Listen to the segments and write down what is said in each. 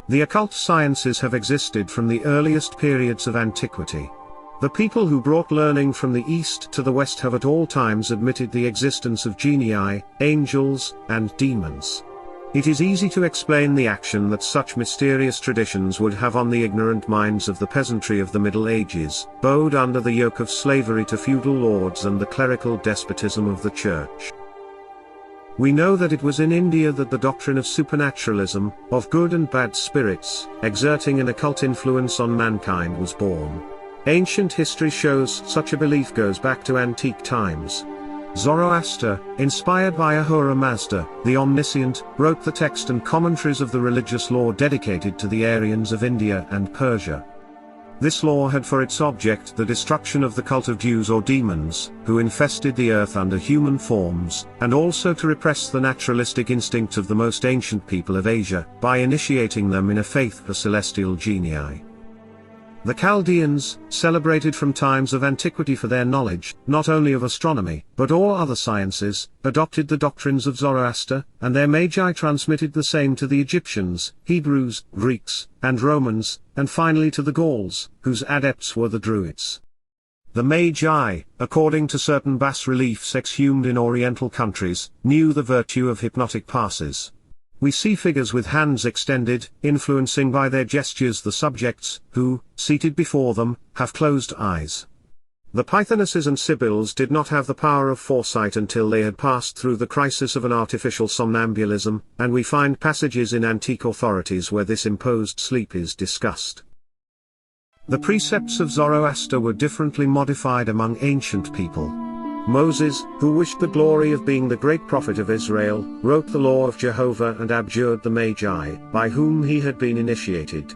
The occult sciences have existed from the earliest periods of antiquity. The people who brought learning from the East to the West have at all times admitted the existence of genii, angels, and demons. It is easy to explain the action that such mysterious traditions would have on the ignorant minds of the peasantry of the Middle Ages, bowed under the yoke of slavery to feudal lords and the clerical despotism of the Church. We know that it was in India that the doctrine of supernaturalism, of good and bad spirits, exerting an occult influence on mankind was born. Ancient history shows such a belief goes back to antique times. Zoroaster, inspired by Ahura Mazda, the omniscient, wrote the text and commentaries of the religious law dedicated to the Aryans of India and Persia. This law had for its object the destruction of the cult of Jews or demons, who infested the earth under human forms, and also to repress the naturalistic instincts of the most ancient people of Asia, by initiating them in a faith for celestial genii. The Chaldeans, celebrated from times of antiquity for their knowledge, not only of astronomy, but all other sciences, adopted the doctrines of Zoroaster, and their magi transmitted the same to the Egyptians, Hebrews, Greeks, and Romans, and finally to the Gauls, whose adepts were the Druids. The Magi, according to certain bas-reliefs exhumed in Oriental countries, knew the virtue of hypnotic passes. We see figures with hands extended, influencing by their gestures the subjects, who, seated before them, have closed eyes. The Pythonesses and Sibylls did not have the power of foresight until they had passed through the crisis of an artificial somnambulism, and we find passages in antique authorities where this imposed sleep is discussed. The precepts of Zoroaster were differently modified among ancient people. Moses, who wished the glory of being the great prophet of Israel, wrote the law of Jehovah and abjured the Magi, by whom he had been initiated.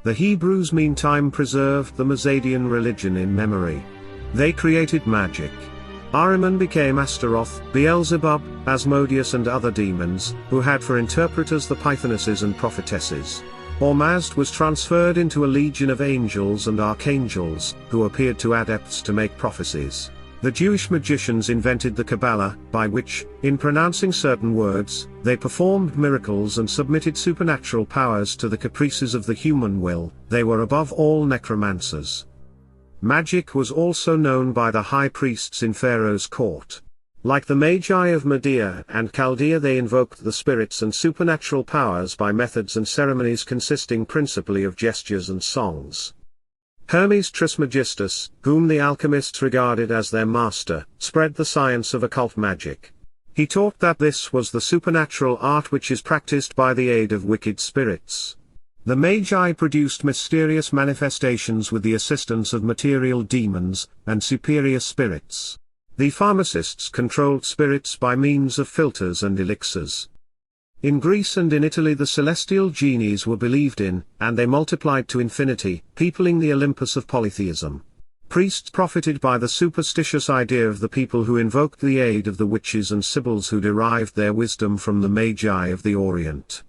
The Hebrews meantime preserved the Mazadian religion in memory. They created magic. Ahriman became Astaroth, Beelzebub, Asmodeus and other demons, who had for interpreters the Pythonesses and prophetesses. Ormazd was transferred into a legion of angels and archangels, who appeared to adepts to make prophecies. The Jewish magicians invented the Kabbalah, by which, in pronouncing certain words, they performed miracles and submitted supernatural powers to the caprices of the human will. They were above all necromancers. Magic was also known by the high priests in Pharaoh's court. Like the Magi of Media and Chaldea, they invoked the spirits and supernatural powers by methods and ceremonies consisting principally of gestures and songs. Hermes Trismegistus, whom the alchemists regarded as their master, spread the science of occult magic. He taught that this was the supernatural art which is practiced by the aid of wicked spirits. The Magi produced mysterious manifestations with the assistance of material demons and superior spirits. The pharmacists controlled spirits by means of philters and elixirs. In Greece and in Italy the celestial genies were believed in, and they multiplied to infinity, peopling the Olympus of polytheism. Priests profited by the superstitious idea of the people who invoked the aid of the witches and sibyls who derived their wisdom from the Magi of the Orient.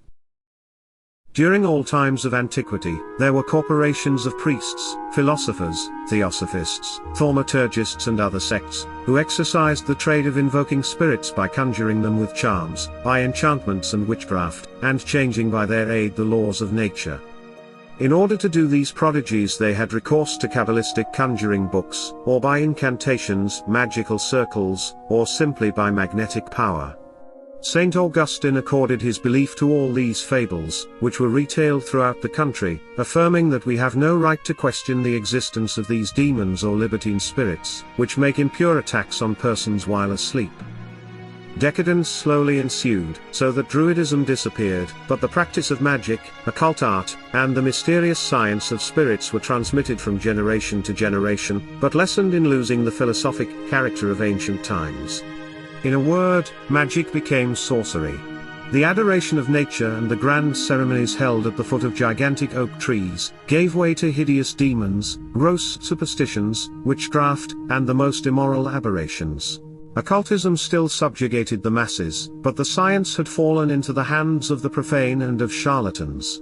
During all times of antiquity, there were corporations of priests, philosophers, theosophists, thaumaturgists and other sects, who exercised the trade of invoking spirits by conjuring them with charms, by enchantments and witchcraft, and changing by their aid the laws of nature. In order to do these prodigies they had recourse to Kabbalistic conjuring books, or by incantations, magical circles, or simply by magnetic power. Saint Augustine accorded his belief to all these fables, which were retailed throughout the country, affirming that we have no right to question the existence of these demons or libertine spirits, which make impure attacks on persons while asleep. Decadence slowly ensued, so that Druidism disappeared, but the practice of magic, occult art, and the mysterious science of spirits were transmitted from generation to generation, but lessened in losing the philosophic character of ancient times. In a word, magic became sorcery. The adoration of nature and the grand ceremonies held at the foot of gigantic oak trees, gave way to hideous demons, gross superstitions, witchcraft, and the most immoral aberrations. Occultism still subjugated the masses, but the science had fallen into the hands of the profane and of charlatans.